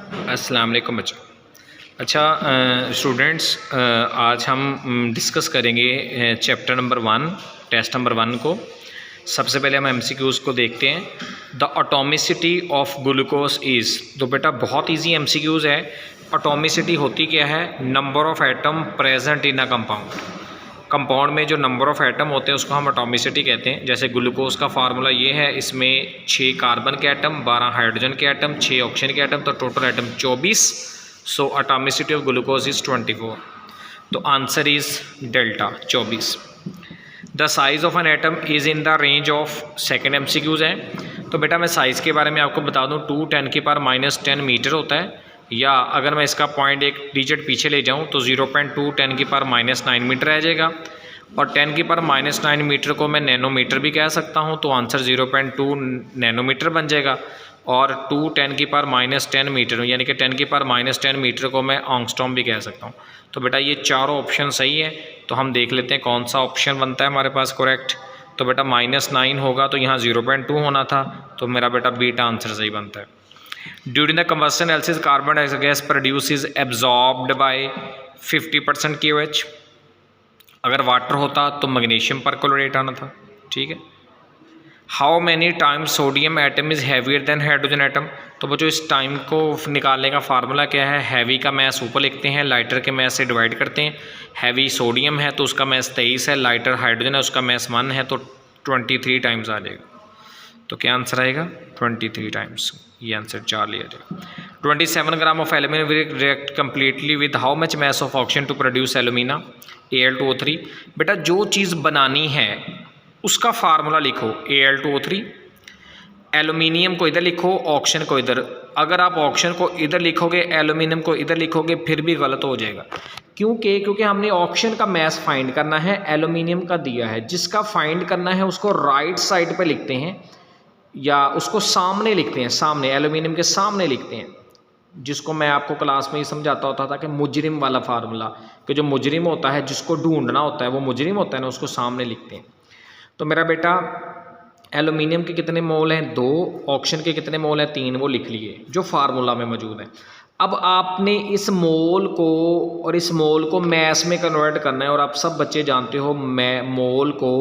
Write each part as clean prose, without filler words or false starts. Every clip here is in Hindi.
अस्सलाम वालेकुम बच्चों। अच्छा स्टूडेंट्स, आज हम डिस्कस करेंगे चैप्टर नंबर 1, टेस्ट नंबर 1 को। सबसे पहले हम एमसीक्यूज़ को देखते हैं। The atomicity of glucose is, तो बेटा बहुत इजी एमसीक्यूज़ है। एटॉमिसिटी होती क्या है? Number of atom present in a compound. Compound में जो नंबर ऑफ़ एटम होते हैं उसको हम एटॉमिसिटी कहते हैं। जैसे ग्लूकोज का फार्मूला ये है, इसमें 6 कार्बन के एटम, 12 हाइड्रोजन के एटम, 6 ऑक्सीजन के एटम, तो total atom 24। So atomicity of glucose is 24। तो answer is delta 24। The size of an atom is in the range of, second MCQs है। तो बेटा मैं साइज़ के बारे में आपको बता दूँ, 2 10⁻⁻10 मीटर होता है, या अगर मैं इसका पॉइंट एक डिजिट पीछे ले जाऊं तो 0.2 10⁻�9 मीटर रह जाएगा। और 10⁻�9 मीटर को मैं नैनोमीटर भी कह सकता हूं, तो आंसर 0.2 नैनोमीटर बन जाएगा। और 2 10⁻10 मीटर यानी कि 10⁻10 मीटर को मैं ऑंगस्ट्रॉम भी कह सकता हूं। तो बेटा ये चारों ऑप्शन सही है। तो हम देख लेते हैं कौन सा ऑप्शन बनता है हमारे पास करेक्ट। तो बेटा -9 होगा, तो यहाँ 0.2 होना था, तो मेरा बेटा बीटा आंसर सही बनता है। During the combustion process, carbon dioxide gas produced is absorbed by 50% KOH। अगर वाटर होता तो मैग्नीशियम परक्लोरेट आना था, ठीक है। How many times sodium atom is heavier than hydrogen atom. तो बच्चों इस टाइम को निकालने का फार्मूला क्या है? हैवी का मैस ऊपर लिखते हैं, लाइटर के मैस से डिवाइड करते हैं। हैवी सोडियम है तो उसका मैस 23 है, लाइटर हाइड्रोजन है उसका मैस 1 है, तो 23 टाइम्स आ जाएगा। तो क्या आंसर आएगा? 23 टाइम्स। ये आंसर 4 लिया जाएगा। 27 gram of aluminium will react completely with how much mass of oxygen to produce alumina Al2O3। बेटा जो चीज़ बनानी है उसका फार्मूला लिखो, Al2O3। एल्यूमिनियम को इधर लिखो, ऑक्सीजन को इधर। अगर आप ऑक्सीजन को इधर लिखोगे, एल्यूमिनियम को इधर लिखोगे, फिर भी गलत हो जाएगा। क्योंकि हमने ऑक्सीजन का मैस फाइंड करना है, एल्यूमिनियम का दिया है। जिसका फाइंड करना है उसको राइट साइड पे लिखते हैं, या उसको सामने लिखते हैं, सामने एल्यूमिनियम के सामने लिखते हैं, जिसको मैं आपको क्लास में ही समझाता होता था कि मुजरिम वाला फार्मूला, कि जो मुजरिम होता है जिसको ढूंढना होता है वो मुजरिम होता है ना, उसको सामने लिखते हैं। तो मेरा बेटा एल्यूमिनियम के कितने मोल हैं? 2। ऑक्सीजन के कितने मोल हैं? 3। वो लिख लिए जो फार्मूला में मौजूद है। अब आपने इस मोल को और इस मोल को मैस में कन्वर्ट करना है, और आप सब बच्चे जानते हो मोल को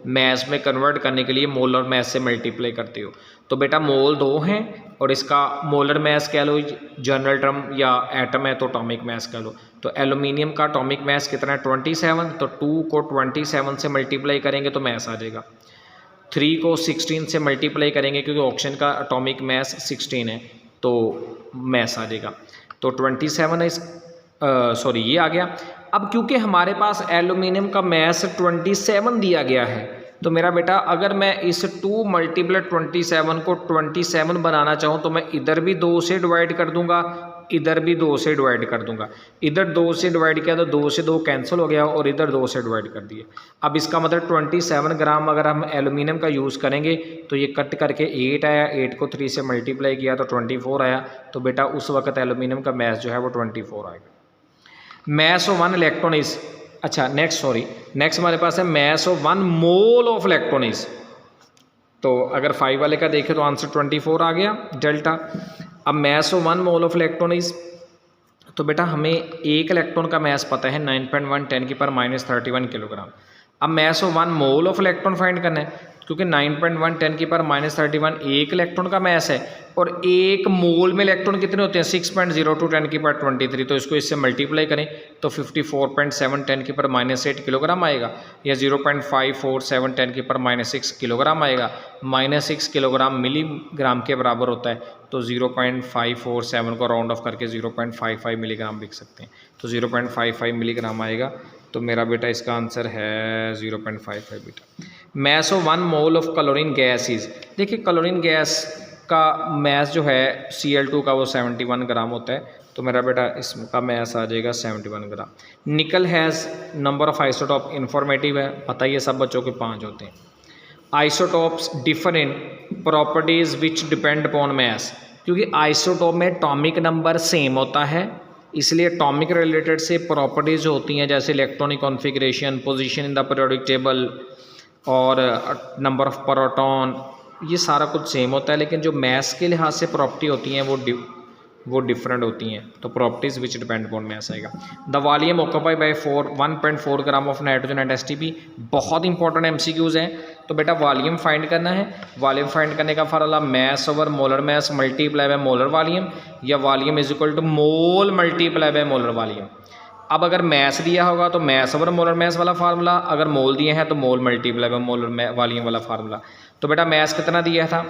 मैस में कन्वर्ट करने के लिए मोलर मैस से मल्टीप्लाई करते हो। तो बेटा मोल 2 हैं और इसका मोलर मैस कह लो, जनरल टर्म या एटम है तो एटॉमिक मैस कह लो। तो एल्यूमिनियम का एटॉमिक मैस कितना है? 27। तो 2 को 27 से मल्टीप्लाई करेंगे तो मैस आ जाएगा। 3 को 16 से मल्टीप्लाई करेंगे क्योंकि ऑक्सीजन का एटॉमिक मैस 16 है, तो मैस आ जाएगा। तो 27 है, सॉरी ये आ गया। अब क्योंकि हमारे पास एल्यूमिनियम का मैस 27 दिया गया है, तो मेरा बेटा अगर मैं इस 2 × 27 को 27 बनाना चाहूँ तो मैं इधर भी 2 से डिवाइड कर दूंगा, इधर भी 2 से डिवाइड कर दूंगा। इधर 2 से डिवाइड किया तो 2 से 2 कैंसिल हो गया, और इधर 2 से डिवाइड कर दिए। अब इसका मतलब 27 ग्राम अगर हम एल्यूमिनियम का यूज़ करेंगे तो ये कट करके 8 आया, 8 को 3 से मल्टीप्लाई किया तो 24 आया। तो बेटा उस वक्त एल्यूमिनियम का मैस जो है वो 24 आएगा। मैस ऑफ 1 इलेक्ट्रॉन इज, अच्छा नेक्स्ट हमारे पास है mass of 1 mole of electron is. तो अगर 5 वाले का देखें तो आंसर 24 आ गया, डेल्टा। अब mass of 1 mole of electron is, तो बेटा हमें एक इलेक्ट्रॉन का मैस पता है 9.1 10⁻31 किलोग्राम। अब mass of 1 mole of electron find करना है, क्योंकि 9.1 10⁻31 एक इलेक्ट्रॉन का मैस है, और एक मोल में इलेक्ट्रॉन कितने होते हैं? 6.02 10⁻23। तो इसको इससे मल्टीप्लाई करें तो 54.7 10⁻8 किलोग्राम आएगा, या 0.547 10⁻6 किलोग्राम आएगा। -6 किलोग्राम मिलीग्राम के बराबर होता है, तो 0.547 को राउंड ऑफ करके 0.55 मिलीग्राम लिख सकते हैं। तो 0.55 मिलीग्राम आएगा। तो मेरा बेटा इसका आंसर है 0.55 बेटा। Mass of 1 mole of chlorine gas is, देखिए क्लोरीन गैस का मैस जो है Cl2 का वो 71 ग्राम होता है, तो मेरा बेटा इसका मैस आ जाएगा 71 ग्राम। निकल has number of isotope, informative है, पता ही है सब बच्चों के 5 होते हैं। Isotopes differ in properties which depend upon mass, क्योंकि आइसोटॉप में एटॉमिक नंबर सेम होता है, इसलिए एटॉमिक रिलेटेड से प्रॉपर्टीज़ होती हैं, जैसे electronic configuration, position in the periodic table, और नंबर ऑफ प्रोटॉन, ये सारा कुछ सेम होता है। लेकिन जो मैस के लिहाज से प्रॉपर्टी होती हैं वो वो डिफरेंट होती हैं। तो properties which depend upon mass आएगा। The volume occupy by 1.4 gram of nitrogen and STP, बहुत इंपॉर्टेंट एमसीक्यूज़ हैं। तो बेटा वॉल्यूम फाइंड करना है, वॉल्यूम फाइंड करने का formula mass over molar mass multiply by molar volume, या volume is equal to mole multiply by molar volume. अब अगर मैस दिया होगा तो मैस ओवर मोलर मैस वाला फार्मूला, अगर मोल दिए हैं तो mole multiply by molar volume वाला फार्मूला। तो बेटा मैस कितना दिया था,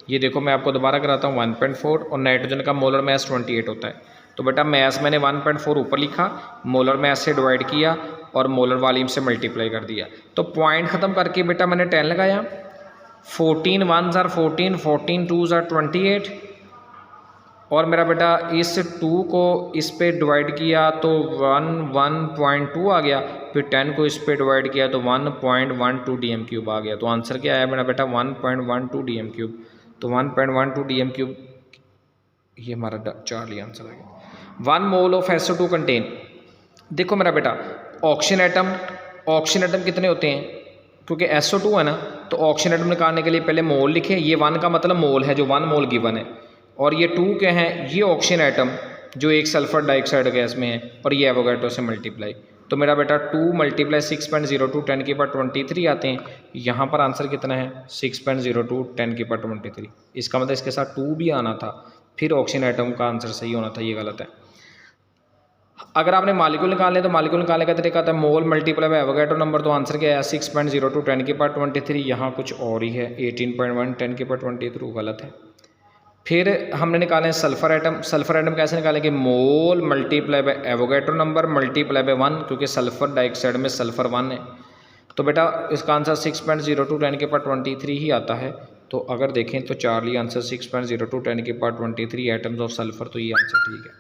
ये देखो मैं आपको दोबारा कराता हूँ 1.4, और नाइट्रोजन का मोलर मैस 28 होता है। तो बेटा मैस मैंने 1.4 ऊपर लिखा, मोलर मैस से डिवाइड किया और मोलर वॉल्यूम से मल्टीप्लाई कर दिया। तो पॉइंट ख़त्म करके बेटा मैंने 10 लगाया, 14 1s are 14, 14 2s are 28, और मेरा बेटा इस 2 को इस पे डिवाइड किया तो 1.2 आ गया, फिर 10 को इस पे डिवाइड किया तो 1.12 DM³ आ गया। तो आंसर क्या आया मेरा बेटा 1.12 DM³। तो 1.12 DM³, ये हमारा चार्ली आंसर आ गया। 1 मोल ऑफ SO2 कंटेन, देखो मेरा बेटा ऑक्सीजन एटम कितने होते हैं, क्योंकि SO2 है ना, तो ऑक्सीजन एटम निकालने के लिए पहले मोल लिखे, ये 1 का मतलब मोल है, जो 1 मोल गिवन है, और ये 2 क्या है, ये ऑक्सीजन एटम जो एक सल्फर डाइऑक्साइड गैस में है, और ये एवोगैड्रो से मल्टीप्लाई। तो मेरा बेटा 2 × 6.02 10⁻23 आते हैं। यहाँ पर आंसर कितना है 6.02 10⁻23। इसका मतलब इसके साथ 2 भी आना था, फिर ऑक्सीजन एटम का आंसर सही होना था, ये गलत है। अगर आपने मालिक्यूल निकालने तो मालिक्यूल निकालने का तरीका था मोल मल्टीप्लाई बाय एवोगैड्रो नंबर। तो आंसर क्या है 6.02 10⁻23। यहाँ कुछ और ही है 18.1 10⁻23, गलत है। फिर हमने निकाले सल्फर एटम। सल्फर एटम कैसे निकालेंगे, mole multiply by Avogadro number multiply by 1, क्योंकि सल्फर डाइऑक्साइड में सल्फर 1 है। तो बेटा इसका आंसर 6.02 10⁻23 ही आता है। तो अगर देखें तो Charlie answer 6.02 10⁻23 atoms of sulphur, तो ये आंसर ठीक है।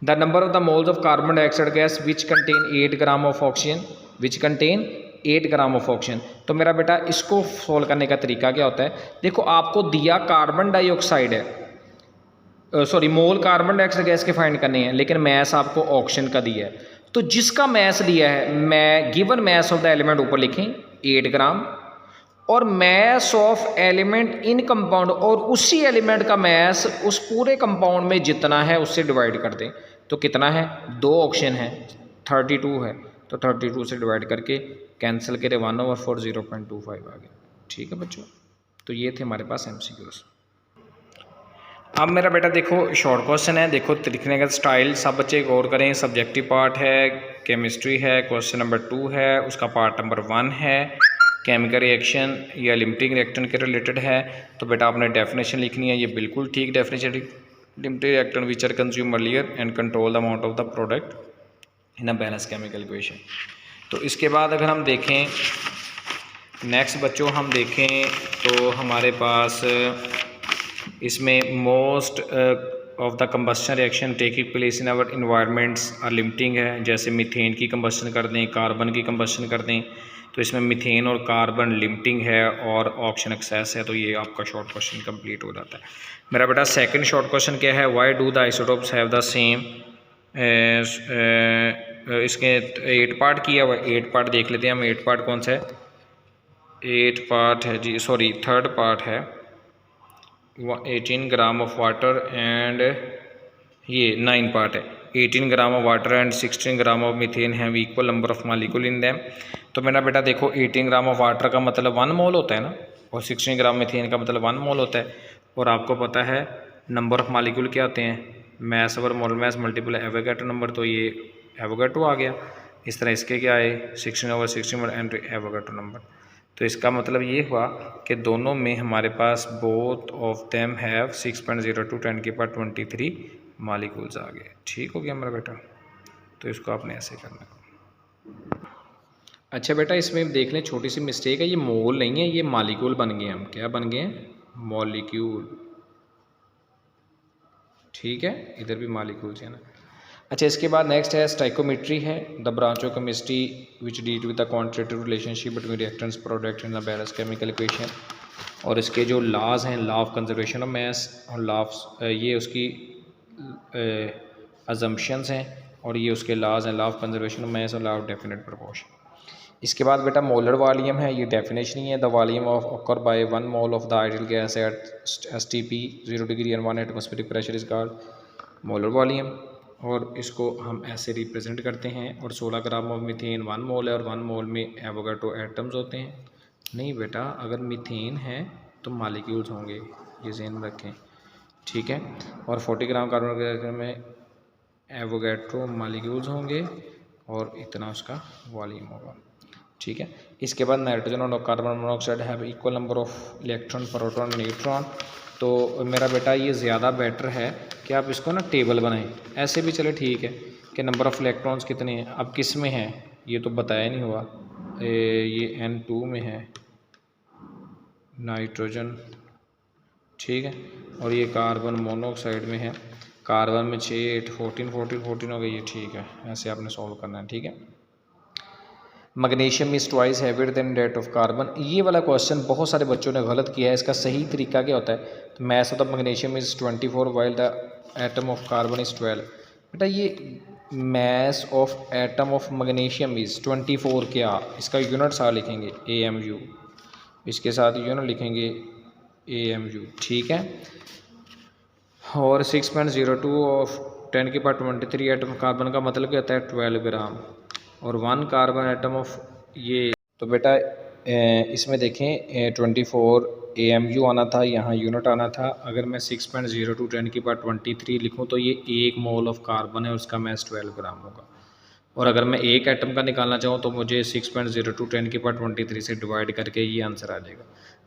The number of the moles of carbon dioxide gas which contain 8 gram of oxygen, which contain 8 gram of oxygen. तो मेरा बेटा इसको सोल्व करने का तरीका क्या होता है, देखो आपको दिया कार्बन डाइऑक्साइड है, sorry mole carbon dioxide gas के फाइंड करने हैं, लेकिन मैस आपको ऑक्सीजन का दिया है। तो जिसका मैस दिया है, मैं given mess of the element ऊपर लिखें 8 ग्राम, और mess of element in compound, और उसी एलिमेंट का मैस उस पूरे कंपाउंड में जितना है उससे डिवाइड कर दें। तो कितना है, 2 ऑक्सीजन है, 32 है, तो 32 से डिवाइड करके कैंसिल करें 1/4 0.25 आ गया। ठीक है बच्चों, तो ये थे हमारे पास MCQs। अब मेरा बेटा देखो शॉर्ट क्वेश्चन है, देखो लिखने का स्टाइल सब बच्चे गौर करें। सब्जेक्टिव पार्ट है, केमिस्ट्री है, क्वेश्चन नंबर 2 है, उसका पार्ट नंबर 1 है केमिकल रिएक्शन या लिमिटिंग रिएक्टेंट के रिलेटेड है। तो बेटा आपने डेफिनेशन लिखनी है, ये बिल्कुल ठीक definition. Limiting reactant which are consume earlier and control the amount of the product in a balance chemical equation. तो इसके बाद अगर हम देखें नेक्स्ट बच्चों, हम देखें तो हमारे पास इसमें most of the combustion reaction taking place in our environments are limiting है। जैसे मीथेन की कंबस्शन कर दें, कार्बन की कंबस्शन कर दें, तो इसमें मीथेन और कार्बन लिमिटिंग है और ऑक्सीजन एक्सेस है। तो ये आपका शॉर्ट क्वेश्चन कंप्लीट हो जाता है। मेरा बेटा सेकंड शॉर्ट क्वेश्चन क्या है, why do the isotopes have the same, इसके 8 पार्ट किया हुआ, 8 पार्ट देख लेते हैं हम। 8 पार्ट कौन सा है, 8 पार्ट है जी, सॉरी 3rd पार्ट है 18 ग्राम ऑफ वाटर एंड ये 9 पार्ट है 18 gram of water and 16 gram of methane have equal number of molecule in them. तो मेरा बेटा देखो 18 ग्राम ऑफ वाटर का मतलब 1 मोल होता है ना, और 16 ग्राम मीथेन का मतलब 1 मोल होता है। और आपको पता है नंबर ऑफ मॉलिक्यूल क्या होते हैं, मैस ओवर मोल मैस मल्टीपल एवोगैड्रो नंबर। तो ये एवोगैड्रो आ गया। इस तरह इसके क्या आए 16/16 एंड एवोगैड्रो नंबर। तो इसका मतलब ये हुआ कि दोनों में हमारे पास both of them have 6.02 10⁻23 molecules आ गए। ठीक हो गया मेरा बेटा, तो इसको आपने ऐसे करना है। अच्छा बेटा इसमें देख लें छोटी सी मिस्टेक है, ये मोल नहीं है, ये मॉलिक्यूल बन गए। हम क्या बन गए हैं, मॉलिक्यूल। ठीक है, इधर भी मॉलिक्यूल्स है ना। अच्छा इसके बाद नेक्स्ट है स्टाइकोमेट्री है, the branch of chemistry which deal with the quantitative relationship between reactants product in the balance chemical equation. और इसके जो लॉज हैं, law of conservation of mass और लॉ ऑफ ये उसकी अजम्पशंस हैं, और ये उसके लॉज हैं, law of conservation of mass और लॉ ऑफ डेफिनेट प्रोपोर्शन। इसके बाद बेटा मोलर वॉल्यूम है, ये डेफिनेशन ही है, the volume of occur by 1 mole of the ideal gas at STP 0 degree and 1 atmospheric pressure is called molar volume, और इसको हम ऐसे रिप्रेजेंट करते हैं। और 16 ग्राम ऑफ मीथेन 1 मोल है और 1 मोल में एवोगाड्रो एटम्स होते हैं। नहीं बेटा, अगर मीथेन है तो मालिक्यूल्स होंगे, ये ज़हन में रखें, ठीक है। और 40 ग्राम कार्बन डाइऑक्साइड में एवोगाड्रो मालिक्यूल्स होंगे और इतना उसका वॉल्यूम होगा, ठीक है। इसके बाद नाइट्रोजन और carbon monoxide have equal number of electron, proton, neutron. तो मेरा बेटा ये ज़्यादा बेटर है कि आप इसको ना टेबल बनाएं। ऐसे भी चले ठीक है कि नंबर ऑफ़ इलेक्ट्रॉन्स कितने हैं, अब किस में है ये तो बताया नहीं हुआ। ये N2 में है नाइट्रोजन, ठीक है, और ये कार्बन मोनोऑक्साइड में है। कार्बन में 6, 8, 14, 14, 14 हो गई है, ठीक है। ऐसे आपने सॉल्व करना है, ठीक है। Magnesium is twice heavier than that of carbon. ये वाला क्वेश्चन बहुत सारे बच्चों ने गलत किया है। इसका सही तरीका क्या होता है? तो mess of the magnesium is 24 while the atom of carbon is 12। बेटा ये mass of atom of magnesium is 24, क्या इसका यूनिट सा लिखेंगे AMU, इसके साथ यूनिट लिखेंगे AMU, ठीक है। और 6.02 ऑफ 10 की पावर 23 एटम कार्बन का मतलब क्या होता है? 12 ग्राम। और 1 कार्बन एटम ऑफ ये, तो बेटा इसमें देखें 24 AMU आना था, यहाँ यूनिट आना था। अगर मैं 6.02 10 की पावर 23 लिखूँ तो ये 1 मोल ऑफ कार्बन है, उसका मैस 12 ग्राम होगा। और अगर मैं एक एटम का निकालना चाहूँ तो मुझे 6.02 10 की पावर 23 से डिवाइड करके ये आंसर आ जाएगा।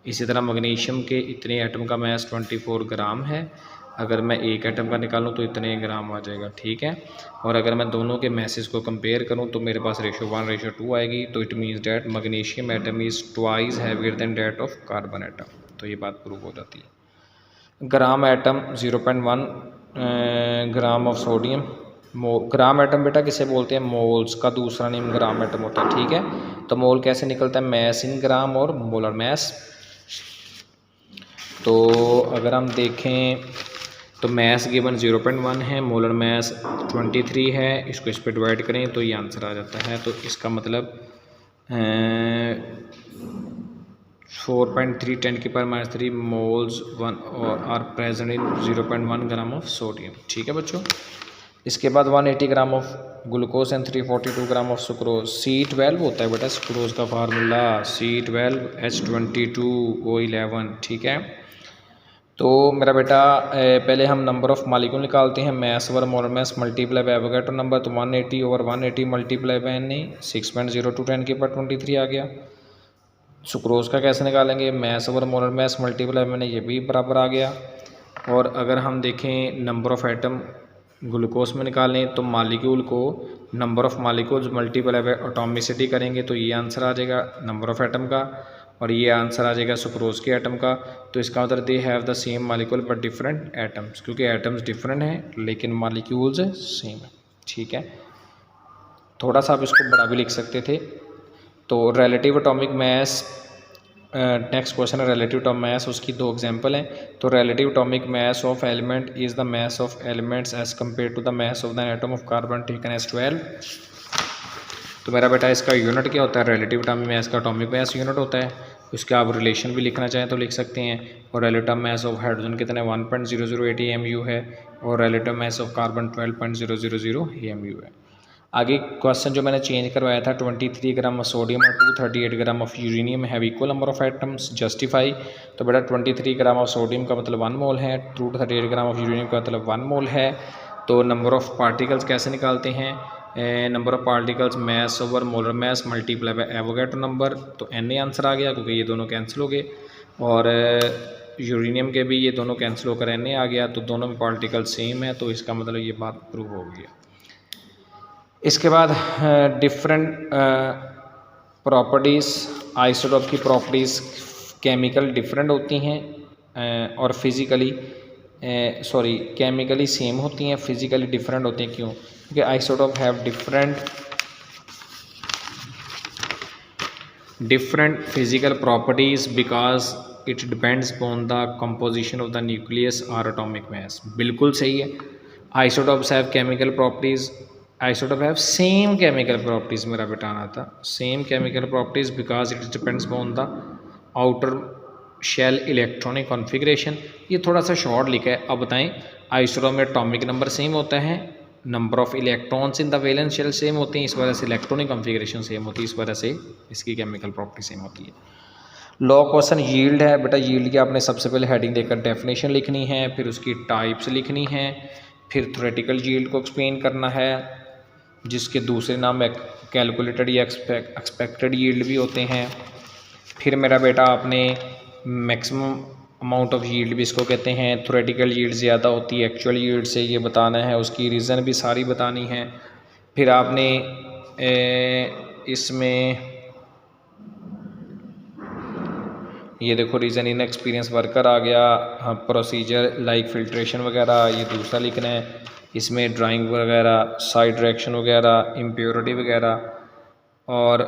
इसी तरह मैग्नीशियम के इतने एटम का मैस 24 ग्राम है, अगर मैं एक एटम का निकालूँ तो इतने ग्राम आ जाएगा, ठीक है। और अगर मैं दोनों के मैसेज को कंपेयर करूँ तो मेरे पास रेशो 1:2 आएगी। तो it means that magnesium atom is twice heavier then that of carbon atom. तो ये बात प्रूव हो जाती है। Gram atom 0.1 gram of sodium. Gram atom बेटा किसे बोलते हैं? मोल्स का दूसरा नेम ग्राम एटम होता है, ठीक है। तो मोल कैसे निकलता है? मैस इन ग्राम और मोलर मैस। तो अगर हम देखें तो मैस गिवन 0.1 है, मोलर मैस 23 है, इसको इस पर डिवाइड करें तो ये आंसर आ जाता है। तो इसका मतलब 4.3 10 की power -3 moles are present in 0.1 gram of sodium, ठीक है बच्चों। इसके बाद 180 gram of glucose and 342 gram of sucrose. C12 होता है बेटा सुक्रोज का फार्मूला, C12H22O11, ठीक है। तो मेरा बेटा पहले हम नंबर ऑफ़ मालिक्यूल निकालते हैं। Mass over molar mass multiply by Avogadro number, तो 180 ओवर 180 मल्टीप्लाई बाय Na 6.02 10 की पावर 23 आ गया। सुक्रोज का कैसे निकालेंगे? Mass over molar mass multiply मैंने ये भी बराबर आ गया। और अगर हम देखें नंबर ऑफ़ एटम ग्लूकोज में निकालें तो मालिक्यूल को number of molecules multiply by atomicity करेंगे तो ये आंसर आ जाएगा नंबर ऑफ़ एटम का, और ये आंसर आ जाएगा सुक्रोज के एटम का। तो इसका मतलब they have the same molecule but different atoms, क्योंकि एटम्स डिफरेंट हैं लेकिन मालिक्यूल्स सेम है, ठीक है। थोड़ा सा आप इसको बड़ा भी लिख सकते थे। तो relative atomic mass, next question है रिलेटिव एटॉमिक मैस, उसकी 2 एग्जांपल हैं। तो relative atomic mass of element is the mass of elements as compare to the mass of the atom of carbon taken as 12। तो मेरा बेटा इसका यूनिट क्या होता है? रिलेटिव एटॉमिक मैस का एटॉमिक मैस यूनिट होता है। उसका आप रिलेशन भी लिखना चाहें तो लिख सकते हैं। और रिलेटिव मैस ऑफ हाइड्रोजन कितने 1.008 AMU है, और relative mass of carbon 12.000 AMU है। आगे क्वेश्चन जो मैंने चेंज करवाया था 23 ग्राम ऑफ सोडियम और 238 gram of uranium have equal number of atoms, justify. तो बेटा 23 ग्राम ऑफ सोडियम का मतलब 1 मोल है, 238 ग्राम ऑफ यूरेनियम का मतलब 1 मोल है। तो नंबर ऑफ़ पार्टिकल्स कैसे निकालते हैं? Number of particles mass over molar mass multiply by Avogadro number, तो Na आंसर आ गया क्योंकि ये दोनों कैंसिल हो गए। और यूरेनियम के भी ये दोनों कैंसिल होकर Na आ गया, तो दोनों में पार्टिकल सेम है, तो इसका मतलब ये बात प्रूव हो गई है। इसके बाद डिफरेंट प्रॉपर्टीज़, आइसोटोप की प्रॉपर्टीज़ केमिकल डिफरेंट होती हैं और फिज़िकली केमिकली सेम होती हैं, फिज़िकली डिफरेंट होती हैं। क्यों? क्योंकि isotope have different physical properties because it depends upon the composition of the nucleus और एटॉमिक मास। बिल्कुल सही है। Isotopes have chemical properties, isotope have same chemical properties, मेरा बेटा आना था same chemical properties because it depends upon the outer shell electronic configuration, ये थोड़ा सा शॉर्ट लिखा है। अब बताएं, आइसोटोप में एटॉमिक नंबर सेम होता है, number of electrons in the valence shell same होते हैं, इस वजह से इलेक्ट्रॉनिक कॉन्फ़िगरेशन सेम होती है, इस वजह से इसकी केमिकल प्रॉपर्टी सेम होती है। लॉ क्वेश्चन यील्ड है बेटा, यील्ड की आपने सबसे पहले हेडिंग देकर डेफिनेशन लिखनी है, फिर उसकी टाइप्स लिखनी है, फिर थ्योरेटिकल यील्ड को एक्सप्लेन करना है, जिसके दूसरे नाम कैलकुलेटेड या एक्सपेक्टेड यील्ड भी होते हैं। फिर मेरा बेटा आपने मैक्सिमम अमाउंट ऑफ यील्ड भी इसको कहते हैं, थ्योरेटिकल यील्ड ज़्यादा होती है एक्चुअल यील्ड से, ये बताना है, उसकी रीज़न भी सारी बतानी है। फिर आपने इसमें ये देखो रीज़न इन एक्सपीरियंस वर्कर आ गया, हाँ प्रोसीजर लाइक फिल्ट्रेशन वगैरह ये दूसरा लिखना है, इसमें ड्राइंग वगैरह, साइड डायरेक्शन वगैरह, इम्प्योरिटी वगैरह, और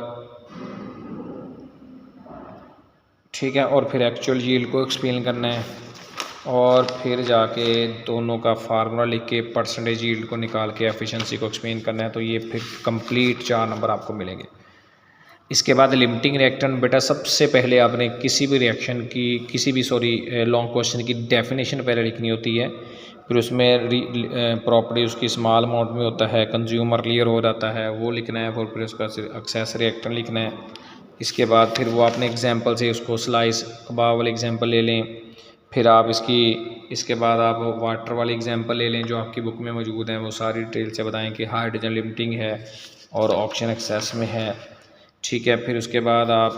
ठीक है, और फिर एक्चुअल यील्ड को एक्सप्लेन करना है, और फिर जाके दोनों का फार्मूला लिख के परसेंटेज यील्ड को निकाल के एफिशिएंसी को एक्सप्लेन करना है। तो ये फिर कंप्लीट 4 नंबर आपको मिलेंगे। इसके बाद लिमिटिंग रिएक्टेंट बेटा, सबसे पहले आपने किसी भी रिएक्शन की, किसी भी लॉन्ग क्वेश्चन की डेफिनेशन पहले लिखनी होती है, फिर उसमें प्रॉपर्टी उसकी स्मॉल अमाउंट में होता है, कंज्यूम अर्लियर हो जाता है, वो लिखना है, फिर उसका एक्सेस रिएक्टेंट लिखना है। इसके बाद फिर वो आपने एग्जांपल से उसको स्लाइस कबाब वाले एग्जांपल ले लें, फिर आप इसके बाद आप वाटर वाली एग्जांपल ले लें जो आपकी बुक में मौजूद हैं, वो सारी डिटेल से बताएं कि हाइड्रोजन लिमिटिंग है और ऑक्सीजन एक्सेस में है, ठीक है। फिर उसके बाद आप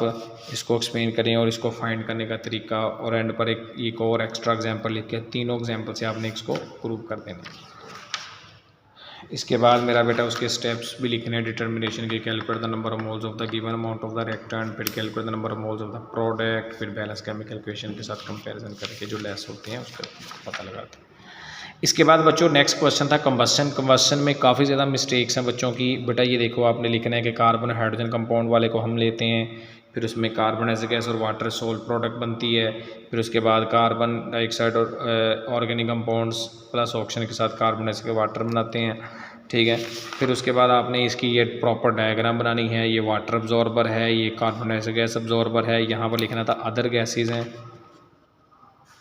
इसको एक्सप्लेन करें और इसको फाइंड करने का तरीका, और एंड पर एक और एक्स्ट्रा एग्जांपल लिख के तीनों एग्जांपल से आपने इसको प्रूव कर देना। इसके बाद मेरा बेटा उसके स्टेप्स भी लिखने हैं डिटर्मिनेशन के, calculate the number of moles of the given amount of the reactant, फिर calculate the number of moles of the product, फिर बैलेंस केमिकल इक्वेशन के साथ कंपैरिजन करके जो लेस होते हैं उसका पता लगाते हैं। इसके बाद बच्चों नेक्स्ट क्वेश्चन था कंबस्शन। कंबस्शन में काफ़ी ज़्यादा मिस्टेक्स हैं बच्चों की। बेटा ये देखो आपने लिखना है कि कार्बन हाइड्रोजन कंपाउंड वाले को हम लेते हैं, फिर उसमें कार्बन एज गैस और वाटर सोल प्रोडक्ट बनती है, फिर उसके बाद कार्बन डाइऑक्साइड और ऑर्गेनिक कंपाउंड्स प्लस ऑक्सीजन के साथ कार्बन एज के वाटर बनाते हैं, ठीक है। फिर उसके बाद आपने इसकी ये प्रॉपर डायग्राम बनानी है, ये वाटर अब्जॉर्बर है, ये कार्बन एज गैस अब्जॉर्बर है, यहाँ पर लिखना था अदर गैसेज हैं,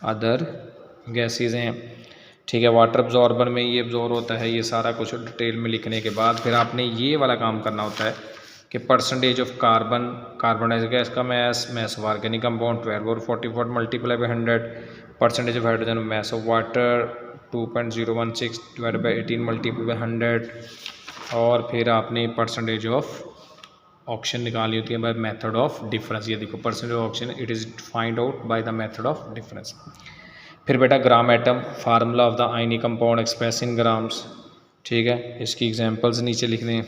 अदर गैसेज हैं, ठीक है। वाटर अब्जॉर्बर में ये अब्जॉर्ब होता है, ये सारा कुछ डिटेल में लिखने के बाद फिर आपने ये वाला काम करना होता है कि percentage of carbon as gas का मैस ऑफ ऑर्गेनिक कंपाउंड 12 और 44 multiply by 100, percentage of hydrogen mass of water 2.016 divide by 18 multiply by 100, और फिर आपने परसेंटेज ऑफ ऑक्सीजन निकालनी होती है बाय मेथड ऑफ डिफरेंस। ये देखो percentage of oxygen it is find out by the method of difference. फिर बेटा gram atom, formula of the ionic compound express in grams, ठीक है। इसकी एग्जांपल्स नीचे लिख दें,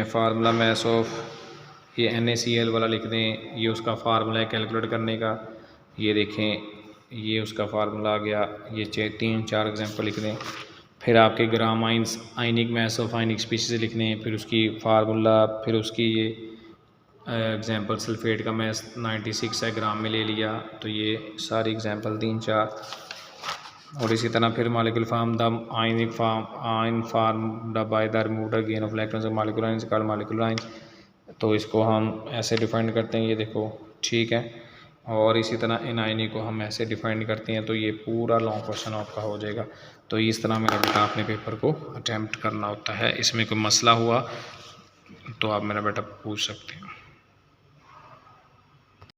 फार्मूला मैस ऑफ ये NaCl वाला लिख दें, ये उसका फार्मूला है कैलकुलेट करने का, ये देखें ये उसका फार्मूला आ गया, ये 3-4 एग्जांपल लिख दें। फिर आपके ग्राम आयनिक मैस ऑफ आयनिक स्पीशीज़ लिखने हैं, फिर उसकी फार्मूला, फिर उसकी ये एग्जांपल सल्फेट का मैस 96 है, ग्राम में ले लिया, तो ये सारी एग्जांपल 3-4। और इसी तरह फिर molecule form the ion form the by the removal gain of electrons molecule ions called molecule ions, तो इसको हम ऐसे डिफाइन करते हैं, ये देखो, ठीक है। और इसी तरह इन आयनी को हम ऐसे डिफाइन करते हैं, तो ये पूरा लॉन्ग क्वेश्चन आपका हो जाएगा। तो इस तरह मेरा बेटा अपने पेपर को अटैम्प्ट करना होता है। इसमें कोई मसला हुआ तो आप मेरा बेटा पूछ सकते हैं।